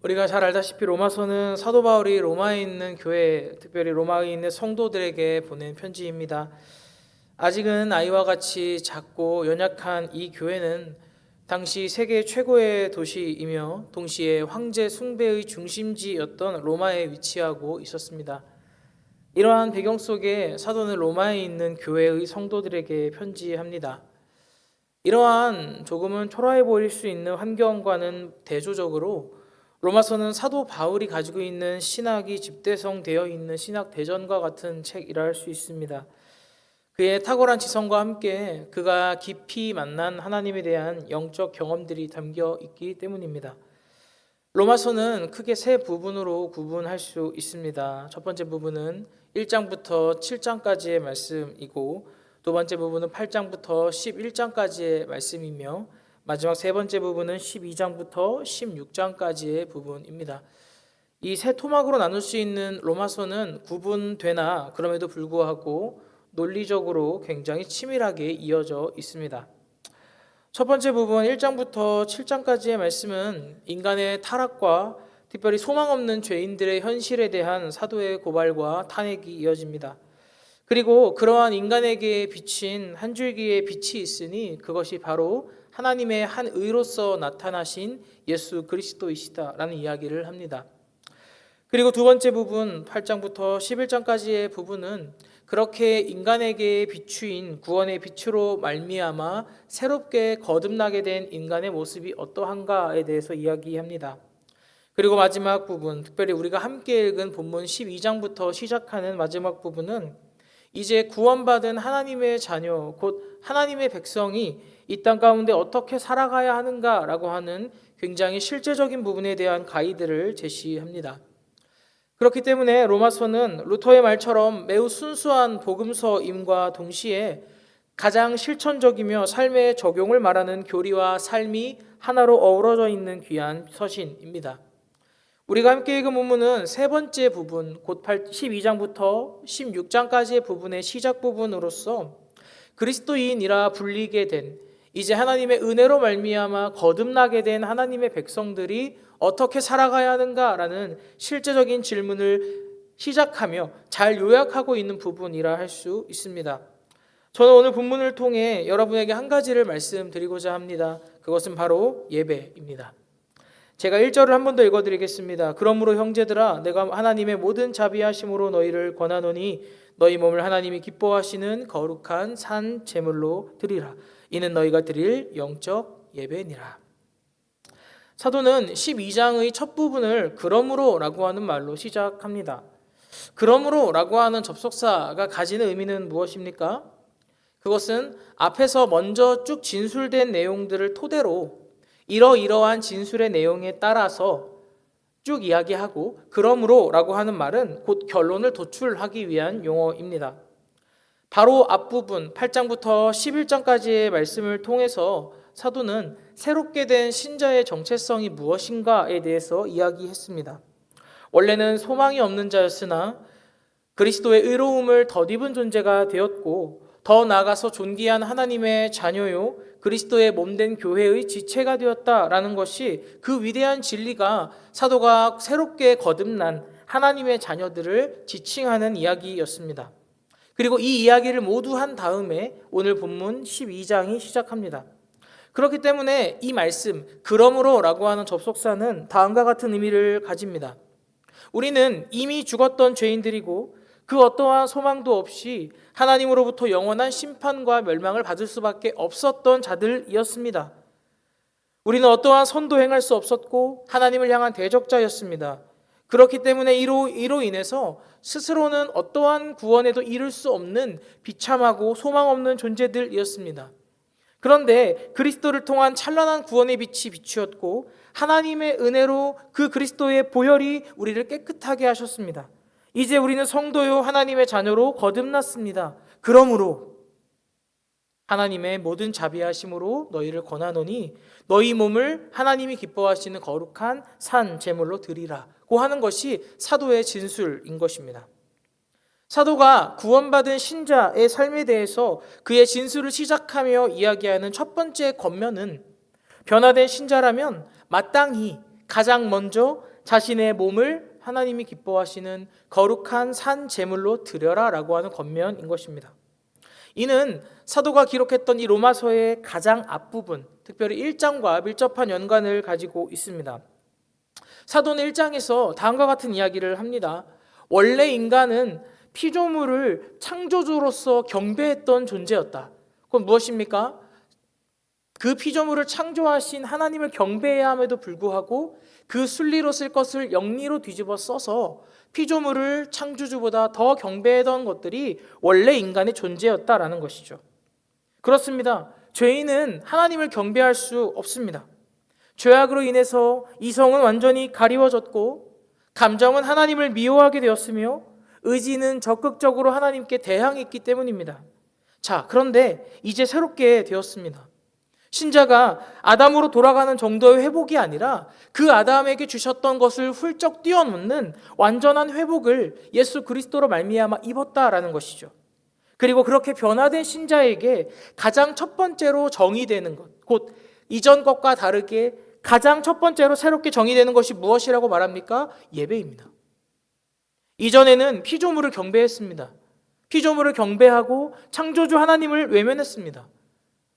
우리가 잘 알다시피 로마서는 사도 바울이 로마에 있는 교회, 특별히 로마에 있는 성도들에게 보낸 편지입니다. 아직은 아이와 같이 작고 연약한 이 교회는 당시 세계 최고의 도시이며 동시에 황제 숭배의 중심지였던 로마에 위치하고 있었습니다. 이러한 배경 속에 사도는 로마에 있는 교회의 성도들에게 편지합니다. 이러한 조금은 초라해 보일 수 있는 환경과는 대조적으로 로마서는 사도 바울이 가지고 있는 신학이 집대성되어 있는 신학 대전과 같은 책이라 할 수 있습니다. 그의 탁월한 지성과 함께 그가 깊이 만난 하나님에 대한 영적 경험들이 담겨 있기 때문입니다. 로마서는 크게 세 부분으로 구분할 수 있습니다. 첫 번째 부분은 1장부터 7장까지의 말씀이고, 두 번째 부분은 8장부터 11장까지의 말씀이며, 마지막 세 번째 부분은 12장부터 16장까지의 부분입니다. 이 세 토막으로 나눌 수 있는 로마서는 구분되나 그럼에도 불구하고 논리적으로 굉장히 치밀하게 이어져 있습니다. 첫 번째 부분 1장부터 7장까지의 말씀은 인간의 타락과 특별히 소망 없는 죄인들의 현실에 대한 사도의 고발과 탄핵이 이어집니다. 그리고 그러한 인간에게 비친 한 줄기의 빛이 있으니 그것이 바로 하나님의 한 의로서 나타나신 예수 그리스도이시다라는 이야기를 합니다. 그리고 두 번째 부분 8장부터 11장까지의 부분은 그렇게 인간에게 비추인 구원의 빛으로 말미암아 새롭게 거듭나게 된 인간의 모습이 어떠한가에 대해서 이야기합니다. 그리고 마지막 부분, 특별히 우리가 함께 읽은 본문 12장부터 시작하는 마지막 부분은 이제 구원받은 하나님의 자녀, 곧 하나님의 백성이 이 땅 가운데 어떻게 살아가야 하는가라고 하는 굉장히 실제적인 부분에 대한 가이드를 제시합니다. 그렇기 때문에 로마서는 루터의 말처럼 매우 순수한 복음서임과 동시에 가장 실천적이며 삶의 적용을 말하는 교리와 삶이 하나로 어우러져 있는 귀한 서신입니다. 우리가 함께 읽은 본문은 세 번째 부분, 곧 12장부터 16장까지의 부분의 시작 부분으로서 그리스도인이라 불리게 된, 이제 하나님의 은혜로 말미암아 거듭나게 된 하나님의 백성들이 어떻게 살아가야 하는가라는 실제적인 질문을 시작하며 잘 요약하고 있는 부분이라 할 수 있습니다. 저는 오늘 본문을 통해 여러분에게 한 가지를 말씀드리고자 합니다. 그것은 바로 예배입니다. 제가 1절을 한 번 더 읽어드리겠습니다. 그러므로 형제들아 내가 하나님의 모든 자비하심으로 너희를 권하노니 너희 몸을 하나님이 기뻐하시는 거룩한 산 제물로 드리라. 이는 너희가 드릴 영적 예배니라. 사도는 12장의 첫 부분을 그러므로 라고 하는 말로 시작합니다. 그러므로 라고 하는 접속사가 가지는 의미는 무엇입니까? 그것은 앞에서 먼저 쭉 진술된 내용들을 토대로 이러이러한 진술의 내용에 따라서 쭉 이야기하고 그러므로 라고 하는 말은 곧 결론을 도출하기 위한 용어입니다. 바로 앞부분 8장부터 11장까지의 말씀을 통해서 사도는 새롭게 된 신자의 정체성이 무엇인가에 대해서 이야기했습니다. 원래는 소망이 없는 자였으나 그리스도의 의로움을 덧입은 존재가 되었고 더 나아가서 존귀한 하나님의 자녀요 그리스도의 몸된 교회의 지체가 되었다라는 것이 그 위대한 진리가 사도가 새롭게 거듭난 하나님의 자녀들을 지칭하는 이야기였습니다. 그리고 이 이야기를 모두 한 다음에 오늘 본문 12장이 시작합니다. 그렇기 때문에 이 말씀 그러므로 라고 하는 접속사는 다음과 같은 의미를 가집니다. 우리는 이미 죽었던 죄인들이고 그 어떠한 소망도 없이 하나님으로부터 영원한 심판과 멸망을 받을 수밖에 없었던 자들이었습니다. 우리는 어떠한 선도 행할 수 없었고 하나님을 향한 대적자였습니다. 그렇기 때문에 이로 인해서 스스로는 어떠한 구원에도 이를 수 없는 비참하고 소망 없는 존재들이었습니다. 그런데 그리스도를 통한 찬란한 구원의 빛이 비추었고 하나님의 은혜로 그 그리스도의 보혈이 우리를 깨끗하게 하셨습니다. 이제 우리는 성도요 하나님의 자녀로 거듭났습니다. 그러므로 하나님의 모든 자비하심으로 너희를 권하노니 너희 몸을 하나님이 기뻐하시는 거룩한 산 제물로 드리라고 하는 것이 사도의 진술인 것입니다. 사도가 구원받은 신자의 삶에 대해서 그의 진술을 시작하며 이야기하는 첫 번째 권면은 변화된 신자라면 마땅히 가장 먼저 자신의 몸을 하나님이 기뻐하시는 거룩한 산 제물로 드려라 라고 하는 권면인 것입니다. 이는 사도가 기록했던 이 로마서의 가장 앞부분, 특별히 1장과 밀접한 연관을 가지고 있습니다. 사도는 1장에서 다음과 같은 이야기를 합니다. 원래 인간은 피조물을 창조주로서 경배했던 존재였다. 그건 무엇입니까? 그 피조물을 창조하신 하나님을 경배해야 함에도 불구하고 그 순리로 쓸 것을 영리로 뒤집어 써서 피조물을 창조주보다 더 경배하던 것들이 원래 인간의 존재였다라는 것이죠. 그렇습니다. 죄인은 하나님을 경배할 수 없습니다. 죄악으로 인해서 이성은 완전히 가리워졌고 감정은 하나님을 미워하게 되었으며 의지는 적극적으로 하나님께 대항했기 때문입니다. 자, 그런데 이제 새롭게 되었습니다. 신자가 아담으로 돌아가는 정도의 회복이 아니라 그 아담에게 주셨던 것을 훌쩍 뛰어넘는 완전한 회복을 예수 그리스도로 말미암아 입었다라는 것이죠. 그리고 그렇게 변화된 신자에게 가장 첫 번째로 정의되는 것, 곧 이전 것과 다르게 가장 첫 번째로 새롭게 정의되는 것이 무엇이라고 말합니까? 예배입니다. 이전에는 피조물을 경배했습니다. 피조물을 경배하고 창조주 하나님을 외면했습니다.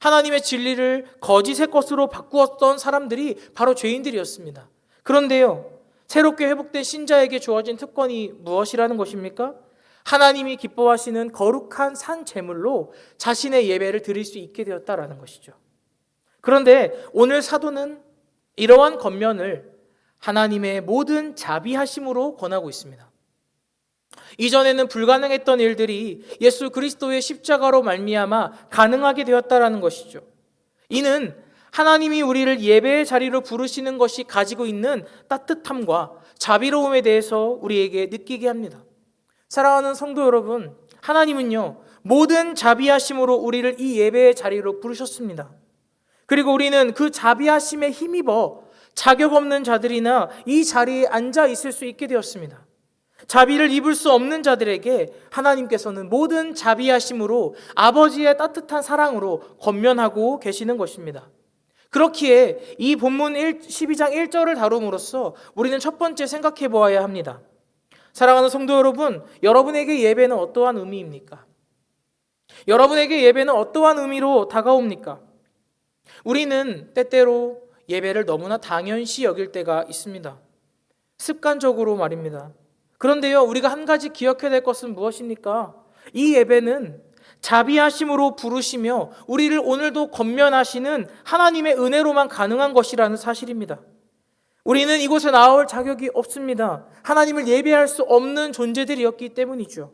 하나님의 진리를 거짓의 것으로 바꾸었던 사람들이 바로 죄인들이었습니다. 그런데요, 새롭게 회복된 신자에게 주어진 특권이 무엇이라는 것입니까? 하나님이 기뻐하시는 거룩한 산 제물로 자신의 예배를 드릴 수 있게 되었다라는 것이죠. 그런데 오늘 사도는 이러한 권면을 하나님의 모든 자비하심으로 권하고 있습니다. 이전에는 불가능했던 일들이 예수 그리스도의 십자가로 말미암아 가능하게 되었다라는 것이죠. 이는 하나님이 우리를 예배의 자리로 부르시는 것이 가지고 있는 따뜻함과 자비로움에 대해서 우리에게 느끼게 합니다. 사랑하는 성도 여러분, 하나님은요, 모든 자비하심으로 우리를 이 예배의 자리로 부르셨습니다. 그리고 우리는 그 자비하심에 힘입어 자격 없는 자들이나 이 자리에 앉아 있을 수 있게 되었습니다. 자비를 입을 수 없는 자들에게 하나님께서는 모든 자비하심으로 아버지의 따뜻한 사랑으로 권면하고 계시는 것입니다. 그렇기에 이 본문 12장 1절을 다룸으로써 우리는 첫 번째 생각해 보아야 합니다. 사랑하는 성도 여러분, 여러분에게 예배는 어떠한 의미입니까? 여러분에게 예배는 어떠한 의미로 다가옵니까? 우리는 때때로 예배를 너무나 당연시 여길 때가 있습니다. 습관적으로 말입니다. 그런데요, 우리가 한 가지 기억해야 될 것은 무엇입니까? 이 예배는 자비하심으로 부르시며 우리를 오늘도 권면하시는 하나님의 은혜로만 가능한 것이라는 사실입니다. 우리는 이곳에 나올 자격이 없습니다. 하나님을 예배할 수 없는 존재들이었기 때문이죠.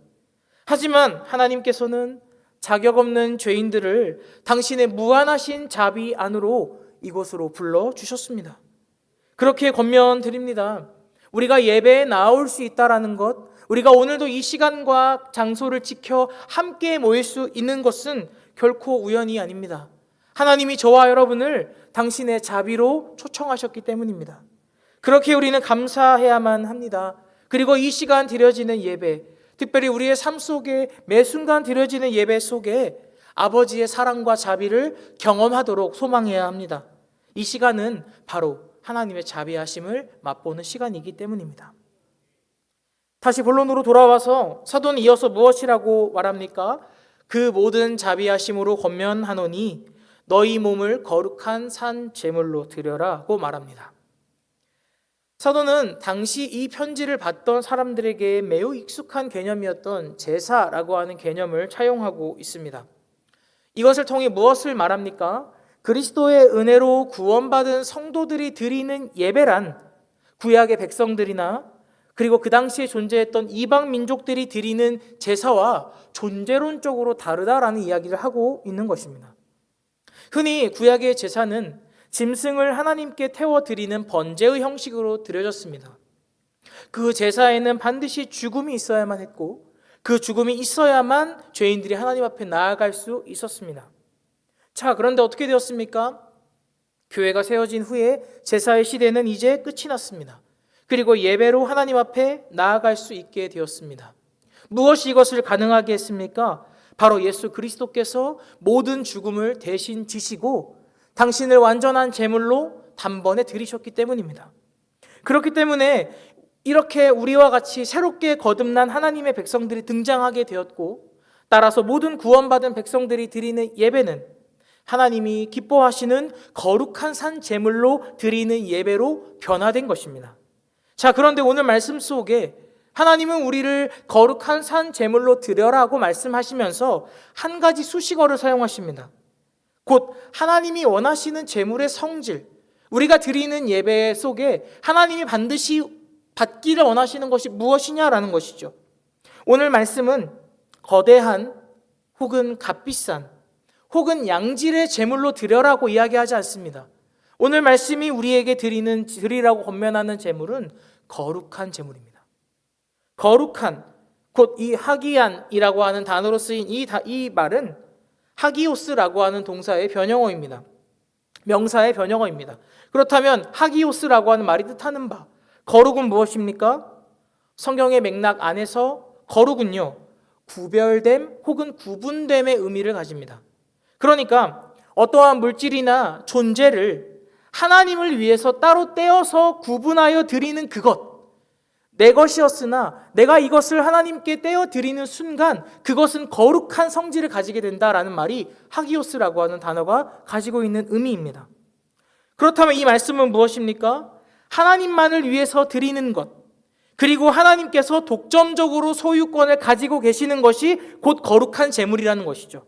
하지만 하나님께서는 자격 없는 죄인들을 당신의 무한하신 자비 안으로 이곳으로 불러주셨습니다. 그렇게 권면드립니다. 우리가 예배에 나올 수 있다라는 것, 우리가 오늘도 이 시간과 장소를 지켜 함께 모일 수 있는 것은 결코 우연이 아닙니다. 하나님이 저와 여러분을 당신의 자비로 초청하셨기 때문입니다. 그렇게 우리는 감사해야만 합니다. 그리고 이 시간 드려지는 예배, 특별히 우리의 삶 속에 매 순간 드려지는 예배 속에 아버지의 사랑과 자비를 경험하도록 소망해야 합니다. 이 시간은 바로 하나님의 자비하심을 맛보는 시간이기 때문입니다. 다시 본론으로 돌아와서 사도는 이어서 무엇이라고 말합니까? 그 모든 자비하심으로 권면하노니 너희 몸을 거룩한 산 제물로 드려라고 말합니다. 사도는 당시 이 편지를 받던 사람들에게 매우 익숙한 개념이었던 제사라고 하는 개념을 차용하고 있습니다. 이것을 통해 무엇을 말합니까? 그리스도의 은혜로 구원받은 성도들이 드리는 예배란 구약의 백성들이나 그리고 그 당시에 존재했던 이방 민족들이 드리는 제사와 존재론적으로 다르다라는 이야기를 하고 있는 것입니다. 흔히 구약의 제사는 짐승을 하나님께 태워드리는 번제의 형식으로 드려졌습니다. 그 제사에는 반드시 죽음이 있어야만 했고 그 죽음이 있어야만 죄인들이 하나님 앞에 나아갈 수 있었습니다. 자, 그런데 어떻게 되었습니까? 교회가 세워진 후에 제사의 시대는 이제 끝이 났습니다. 그리고 예배로 하나님 앞에 나아갈 수 있게 되었습니다. 무엇이 이것을 가능하게 했습니까? 바로 예수 그리스도께서 모든 죽음을 대신 지시고 당신을 완전한 제물로 단번에 드리셨기 때문입니다. 그렇기 때문에 이렇게 우리와 같이 새롭게 거듭난 하나님의 백성들이 등장하게 되었고, 따라서 모든 구원받은 백성들이 드리는 예배는 하나님이 기뻐하시는 거룩한 산 제물로 드리는 예배로 변화된 것입니다. 자, 그런데 오늘 말씀 속에 하나님은 우리를 거룩한 산 제물로 드려라고 말씀하시면서 한 가지 수식어를 사용하십니다. 곧 하나님이 원하시는 제물의 성질, 우리가 드리는 예배 속에 하나님이 반드시 받기를 원하시는 것이 무엇이냐라는 것이죠. 오늘 말씀은 거대한 혹은 값비싼 혹은 양질의 제물로 드려라고 이야기하지 않습니다. 오늘 말씀이 우리에게 드리라고 권면하는 제물은 거룩한 제물입니다. 거룩한, 곧 이 하기안이라고 하는 단어로 쓰인 이 말은 하기오스라고 하는 동사의 변형어입니다. 명사의 변형어입니다. 그렇다면 하기오스라고 하는 말이 뜻하는 바, 거룩은 무엇입니까? 성경의 맥락 안에서 거룩은요, 구별됨 혹은 구분됨의 의미를 가집니다. 그러니까 어떠한 물질이나 존재를 하나님을 위해서 따로 떼어서 구분하여 드리는 그것, 내 것이었으나 내가 이것을 하나님께 떼어 드리는 순간 그것은 거룩한 성질을 가지게 된다라는 말이 하기오스라고 하는 단어가 가지고 있는 의미입니다. 그렇다면 이 말씀은 무엇입니까? 하나님만을 위해서 드리는 것, 그리고 하나님께서 독점적으로 소유권을 가지고 계시는 것이 곧 거룩한 제물이라는 것이죠.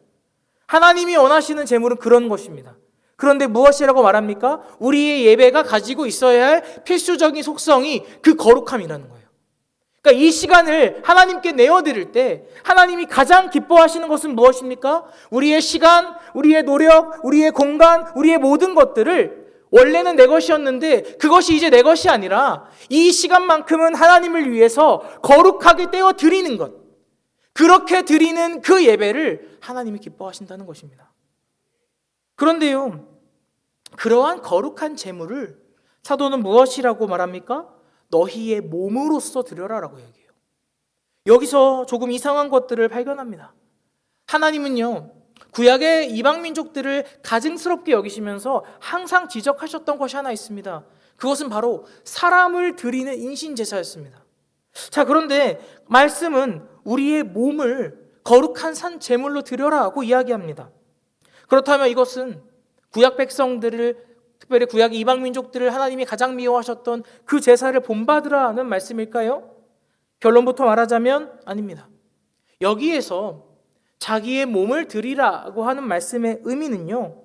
하나님이 원하시는 제물은 그런 것입니다. 그런데 무엇이라고 말합니까? 우리의 예배가 가지고 있어야 할 필수적인 속성이 그 거룩함이라는 거예요. 그러니까 이 시간을 하나님께 내어드릴 때 하나님이 가장 기뻐하시는 것은 무엇입니까? 우리의 시간, 우리의 노력, 우리의 공간, 우리의 모든 것들을 원래는 내 것이었는데 그것이 이제 내 것이 아니라 이 시간만큼은 하나님을 위해서 거룩하게 떼어 드리는 것, 그렇게 드리는 그 예배를 하나님이 기뻐하신다는 것입니다. 그런데요, 그러한 거룩한 제물을 사도는 무엇이라고 말합니까? 너희의 몸으로써 드려라라고 얘기해요. 여기서 조금 이상한 것들을 발견합니다. 하나님은요, 구약의 이방 민족들을 가증스럽게 여기시면서 항상 지적하셨던 것이 하나 있습니다. 그것은 바로 사람을 드리는 인신제사였습니다. 자, 그런데 말씀은 우리의 몸을 거룩한 산 제물로 드려라고 이야기합니다. 그렇다면 이것은 구약 백성들을, 특별히 구약 이방 민족들을 하나님이 가장 미워하셨던 그 제사를 본받으라는 말씀일까요? 결론부터 말하자면 아닙니다. 여기에서 자기의 몸을 드리라고 하는 말씀의 의미는요,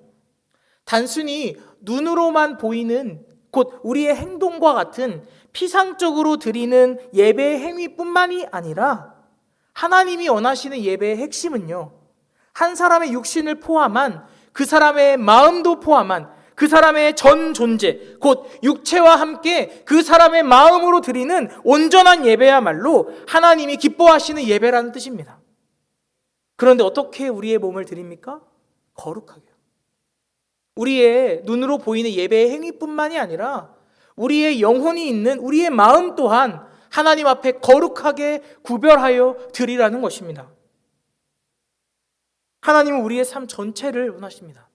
단순히 눈으로만 보이는 곧 우리의 행동과 같은 피상적으로 드리는 예배의 행위뿐만이 아니라 하나님이 원하시는 예배의 핵심은요, 한 사람의 육신을 포함한 그 사람의 마음도 포함한 그 사람의 전 존재, 곧 육체와 함께 그 사람의 마음으로 드리는 온전한 예배야말로 하나님이 기뻐하시는 예배라는 뜻입니다. 그런데 어떻게 우리의 몸을 드립니까? 거룩하게요. 우리의 눈으로 보이는 예배의 행위뿐만이 아니라 우리의 영혼이 있는 우리의 마음 또한 하나님 앞에 거룩하게 구별하여 드리라는 것입니다. 하나님은 우리의 삶 전체를 원하십니다.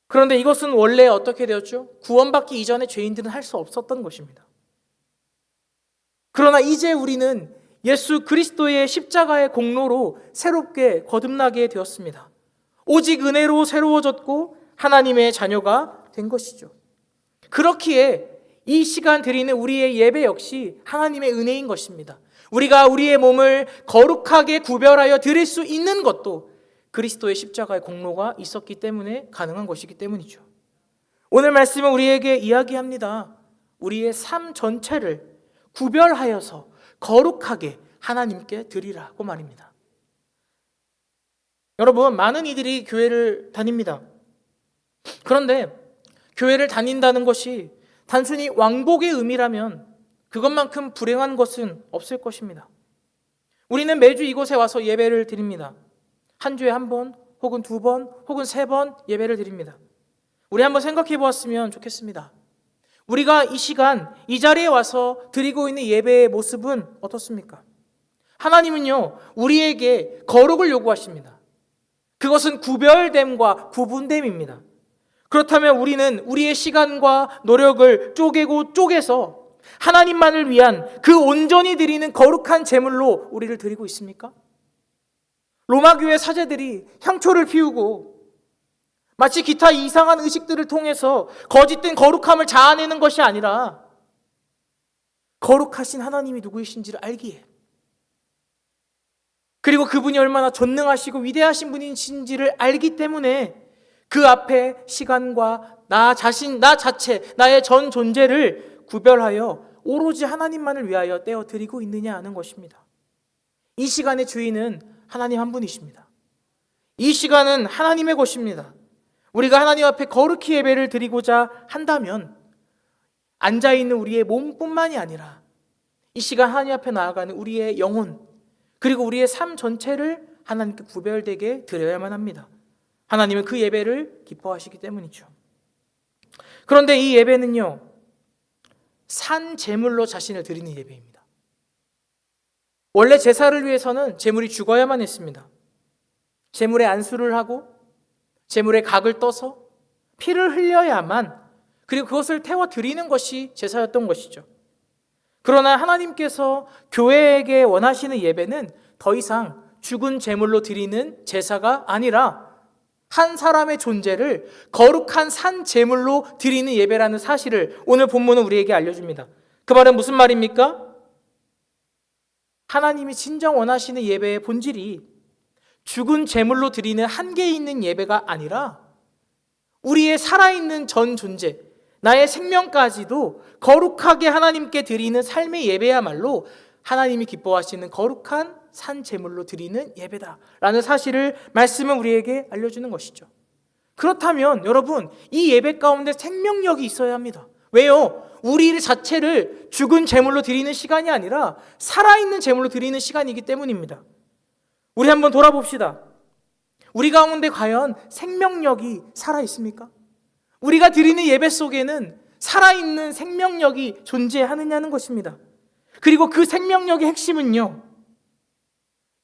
그런데 이것은 원래 어떻게 되었죠? 구원받기 이전에 죄인들은 할 수 없었던 것입니다. 그러나 이제 우리는 예수 그리스도의 십자가의 공로로 새롭게 거듭나게 되었습니다. 오직 은혜로 새로워졌고 하나님의 자녀가 된 것이죠. 그렇기에 이 시간 드리는 우리의 예배 역시 하나님의 은혜인 것입니다. 우리가 우리의 몸을 거룩하게 구별하여 드릴 수 있는 것도 그리스도의 십자가의 공로가 있었기 때문에 가능한 것이기 때문이죠. 오늘 말씀은 우리에게 이야기합니다. 우리의 삶 전체를 구별하여서 거룩하게 하나님께 드리라고 말입니다. 여러분, 많은 이들이 교회를 다닙니다. 그런데 교회를 다닌다는 것이 단순히 왕복의 의미라면 그것만큼 불행한 것은 없을 것입니다. 우리는 매주 이곳에 와서 예배를 드립니다. 한 주에 한 번, 혹은 두 번, 혹은 세 번 예배를 드립니다. 우리 한번 생각해 보았으면 좋겠습니다. 우리가 이 시간, 이 자리에 와서 드리고 있는 예배의 모습은 어떻습니까? 하나님은요, 우리에게 거룩을 요구하십니다. 그것은 구별됨과 구분됨입니다. 그렇다면 우리는 우리의 시간과 노력을 쪼개서 하나님만을 위한 그 온전히 드리는 거룩한 제물로 우리를 드리고 있습니까? 로마 교회 사제들이 향초를 피우고 마치 기타 이상한 의식들을 통해서 거짓된 거룩함을 자아내는 것이 아니라 거룩하신 하나님이 누구이신지를 알기에, 그리고 그분이 얼마나 전능하시고 위대하신 분이신지를 알기 때문에 그 앞에 시간과 나 자체, 나의 전 존재를 구별하여 오로지 하나님만을 위하여 떼어드리고 있느냐 하는 것입니다. 이 시간의 주인은 하나님 한 분이십니다. 이 시간은 하나님의 것입니다. 우리가 하나님 앞에 거룩히 예배를 드리고자 한다면 앉아있는 우리의 몸뿐만이 아니라 이 시간 하나님 앞에 나아가는 우리의 영혼, 그리고 우리의 삶 전체를 하나님께 구별되게 드려야만 합니다. 하나님은 그 예배를 기뻐하시기 때문이죠. 그런데 이 예배는요, 산 제물로 자신을 드리는 예배입니다. 원래 제사를 위해서는 제물이 죽어야만 했습니다. 제물에 안수를 하고 제물에 각을 떠서 피를 흘려야만, 그리고 그것을 태워 드리는 것이 제사였던 것이죠. 그러나 하나님께서 교회에게 원하시는 예배는 더 이상 죽은 제물로 드리는 제사가 아니라 한 사람의 존재를 거룩한 산 제물로 드리는 예배라는 사실을 오늘 본문은 우리에게 알려줍니다. 그 말은 무슨 말입니까? 하나님이 진정 원하시는 예배의 본질이 죽은 제물로 드리는 한계 있는 예배가 아니라 우리의 살아있는 전 존재, 나의 생명까지도 거룩하게 하나님께 드리는 삶의 예배야말로 하나님이 기뻐하시는 거룩한 산 제물로 드리는 예배다라는 사실을 말씀은 우리에게 알려주는 것이죠. 그렇다면 여러분, 이 예배 가운데 생명력이 있어야 합니다. 왜요? 우리 자체를 죽은 제물로 드리는 시간이 아니라 살아있는 제물로 드리는 시간이기 때문입니다. 우리 한번 돌아봅시다. 우리 가운데 과연 생명력이 살아있습니까? 우리가 드리는 예배 속에는 살아있는 생명력이 존재하느냐는 것입니다. 그리고 그 생명력의 핵심은요,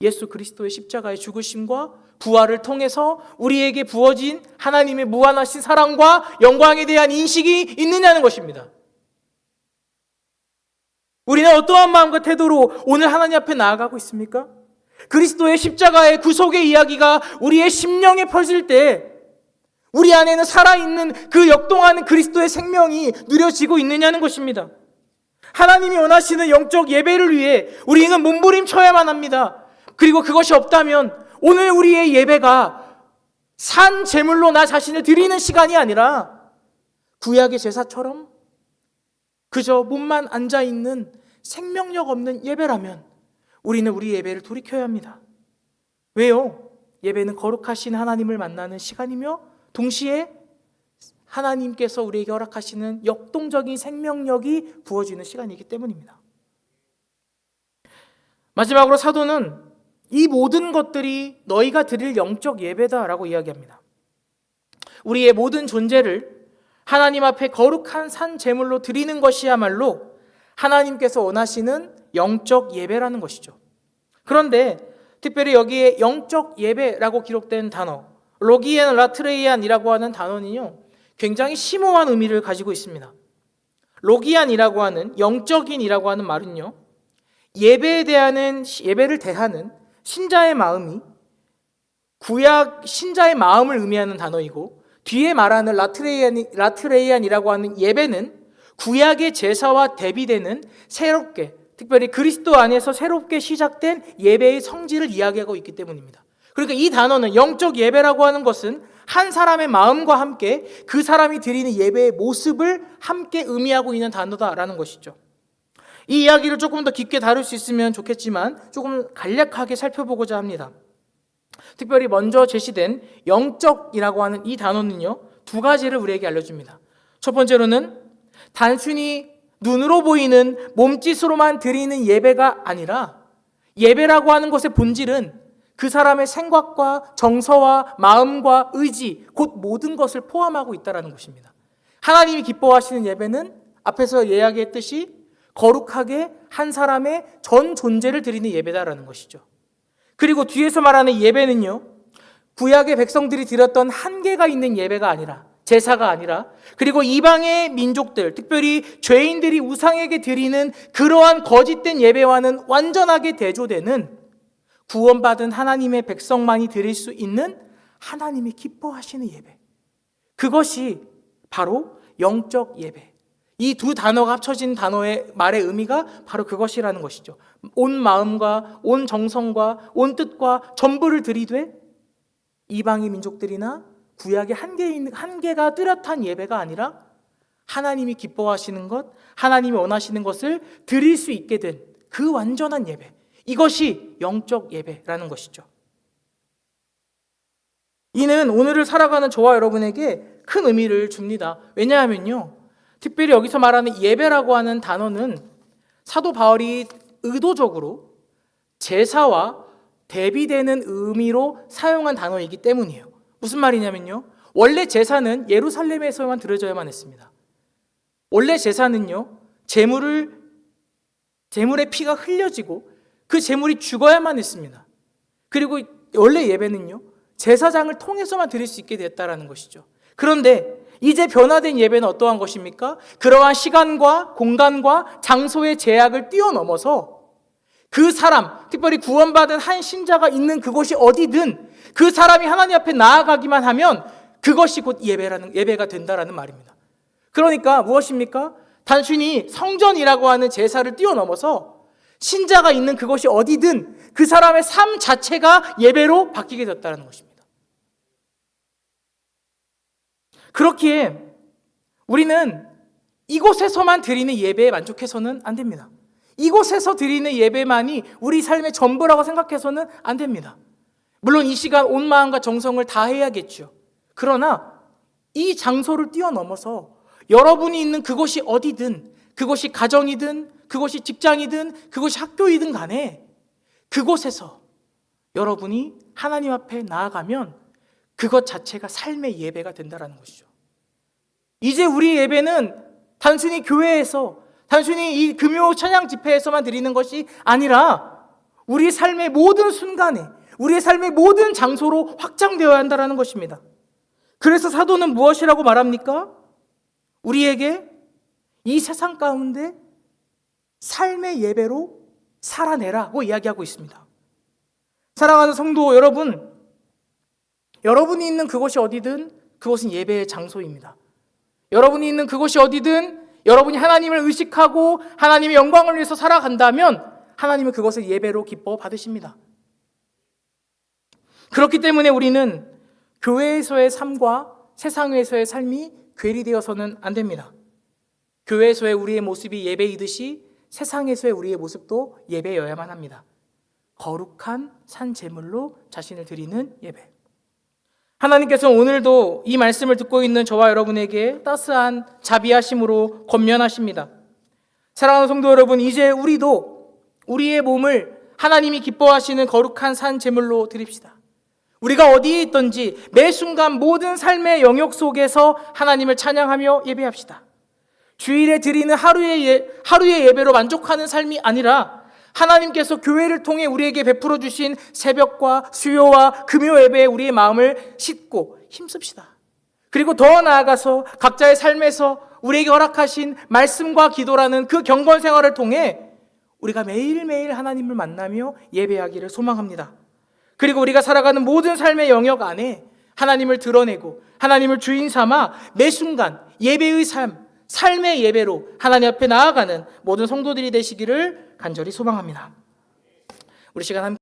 예수 그리스도의 십자가의 죽으심과 부활을 통해서 우리에게 부어진 하나님의 무한하신 사랑과 영광에 대한 인식이 있느냐는 것입니다. 우리는 어떠한 마음과 태도로 오늘 하나님 앞에 나아가고 있습니까? 그리스도의 십자가의 구속의 이야기가 우리의 심령에 퍼질 때 우리 안에는 살아있는 그 역동하는 그리스도의 생명이 누려지고 있느냐는 것입니다. 하나님이 원하시는 영적 예배를 위해 우리는 몸부림쳐야만 합니다. 그리고 그것이 없다면 오늘 우리의 예배가 산 제물로 나 자신을 드리는 시간이 아니라 구약의 제사처럼 그저 몸만 앉아있는 생명력 없는 예배라면 우리는 우리 예배를 돌이켜야 합니다. 왜요? 예배는 거룩하신 하나님을 만나는 시간이며 동시에 하나님께서 우리에게 허락하시는 역동적인 생명력이 부어지는 시간이기 때문입니다. 마지막으로 사도는 이 모든 것들이 너희가 드릴 영적 예배다라고 이야기합니다. 우리의 모든 존재를 하나님 앞에 거룩한 산 제물로 드리는 것이야말로 하나님께서 원하시는 영적 예배라는 것이죠. 그런데 특별히 여기에 영적 예배라고 기록된 단어 로기엔 라트레이안이라고 하는 단어는요, 굉장히 심오한 의미를 가지고 있습니다. 로기안이라고 하는 영적인이라고 하는 말은요, 예배를 대하는 신자의 마음이 구약 신자의 마음을 의미하는 단어이고, 뒤에 말하는 라트레이안이라고 하는 예배는 구약의 제사와 대비되는 새롭게, 특별히 그리스도 안에서 새롭게 시작된 예배의 성질을 이야기하고 있기 때문입니다. 그러니까 이 단어는 영적 예배라고 하는 것은 한 사람의 마음과 함께 그 사람이 드리는 예배의 모습을 함께 의미하고 있는 단어다라는 것이죠. 이 이야기를 조금 더 깊게 다룰 수 있으면 좋겠지만 조금 간략하게 살펴보고자 합니다. 특별히 먼저 제시된 영적이라고 하는 이 단어는요, 두 가지를 우리에게 알려줍니다. 첫 번째로는 단순히 눈으로 보이는 몸짓으로만 드리는 예배가 아니라 예배라고 하는 것의 본질은 그 사람의 생각과 정서와 마음과 의지, 곧 모든 것을 포함하고 있다는 것입니다. 하나님이 기뻐하시는 예배는 앞에서 이야기했듯이 거룩하게 한 사람의 전 존재를 드리는 예배다라는 것이죠. 그리고 뒤에서 말하는 예배는요, 구약의 백성들이 드렸던 한계가 있는 예배가 아니라 제사가 아니라, 그리고 이방의 민족들, 특별히 죄인들이 우상에게 드리는 그러한 거짓된 예배와는 완전하게 대조되는 구원받은 하나님의 백성만이 드릴 수 있는 하나님이 기뻐하시는 예배, 그것이 바로 영적 예배. 이 두 단어가 합쳐진 단어의 말의 의미가 바로 그것이라는 것이죠. 온 마음과 온 정성과 온 뜻과 전부를 들이되 이방의 민족들이나 구약의 한계가 뚜렷한 예배가 아니라 하나님이 기뻐하시는 것, 하나님이 원하시는 것을 드릴 수 있게 된 그 완전한 예배, 이것이 영적 예배라는 것이죠. 이는 오늘을 살아가는 저와 여러분에게 큰 의미를 줍니다. 왜냐하면요, 특별히 여기서 말하는 예배라고 하는 단어는 사도 바울이 의도적으로 제사와 대비되는 의미로 사용한 단어이기 때문이에요. 무슨 말이냐면요, 원래 제사는 예루살렘에서만 드려져야만 했습니다. 원래 제사는요, 제물의 피가 흘려지고 그 제물이 죽어야만 했습니다. 그리고 원래 예배는요, 제사장을 통해서만 드릴 수 있게 됐다라는 것이죠. 그런데 이제 변화된 예배는 어떠한 것입니까? 그러한 시간과 공간과 장소의 제약을 뛰어넘어서 그 사람, 특별히 구원받은 한 신자가 있는 그곳이 어디든 그 사람이 하나님 앞에 나아가기만 하면 그것이 곧 예배가 된다라는 말입니다. 그러니까 무엇입니까? 단순히 성전이라고 하는 제사를 뛰어넘어서 신자가 있는 그곳이 어디든 그 사람의 삶 자체가 예배로 바뀌게 됐다는 것입니다. 그렇기에 우리는 이곳에서만 드리는 예배에 만족해서는 안 됩니다. 이곳에서 드리는 예배만이 우리 삶의 전부라고 생각해서는 안 됩니다. 물론 이 시간 온 마음과 정성을 다해야겠죠. 그러나 이 장소를 뛰어넘어서 여러분이 있는 그곳이 어디든, 그곳이 가정이든 그곳이 직장이든 그곳이 학교이든 간에 그곳에서 여러분이 하나님 앞에 나아가면 그것 자체가 삶의 예배가 된다는 것이죠. 이제 우리 예배는 단순히 교회에서, 단순히 이 금요 찬양 집회에서만 드리는 것이 아니라 우리 삶의 모든 순간에, 우리의 삶의 모든 장소로 확장되어야 한다는 것입니다. 그래서 사도는 무엇이라고 말합니까? 우리에게 이 세상 가운데 삶의 예배로 살아내라고 이야기하고 있습니다. 사랑하는 성도 여러분, 여러분이 있는 그곳이 어디든 그곳은 예배의 장소입니다. 여러분이 있는 그곳이 어디든 여러분이 하나님을 의식하고 하나님의 영광을 위해서 살아간다면 하나님은 그것을 예배로 기뻐 받으십니다. 그렇기 때문에 우리는 교회에서의 삶과 세상에서의 삶이 괴리되어서는 안 됩니다. 교회에서의 우리의 모습이 예배이듯이 세상에서의 우리의 모습도 예배여야만 합니다. 거룩한 산 제물로 자신을 드리는 예배. 하나님께서는 오늘도 이 말씀을 듣고 있는 저와 여러분에게 따스한 자비하심으로 권면하십니다. 사랑하는 성도 여러분, 이제 우리도 우리의 몸을 하나님이 기뻐하시는 거룩한 산 제물로 드립시다. 우리가 어디에 있든지 매 순간 모든 삶의 영역 속에서 하나님을 찬양하며 예배합시다. 주일에 드리는 하루의 예배로 만족하는 삶이 아니라 하나님께서 교회를 통해 우리에게 베풀어 주신 새벽과 수요와 금요 예배에 우리의 마음을 싣고 힘씁시다. 그리고 더 나아가서 각자의 삶에서 우리에게 허락하신 말씀과 기도라는 그 경건 생활을 통해 우리가 매일매일 하나님을 만나며 예배하기를 소망합니다. 그리고 우리가 살아가는 모든 삶의 영역 안에 하나님을 드러내고 하나님을 주인 삼아 매 순간 예배의 삶의 예배로 하나님 앞에 나아가는 모든 성도들이 되시기를 간절히 소망합니다. 우리 시간 함께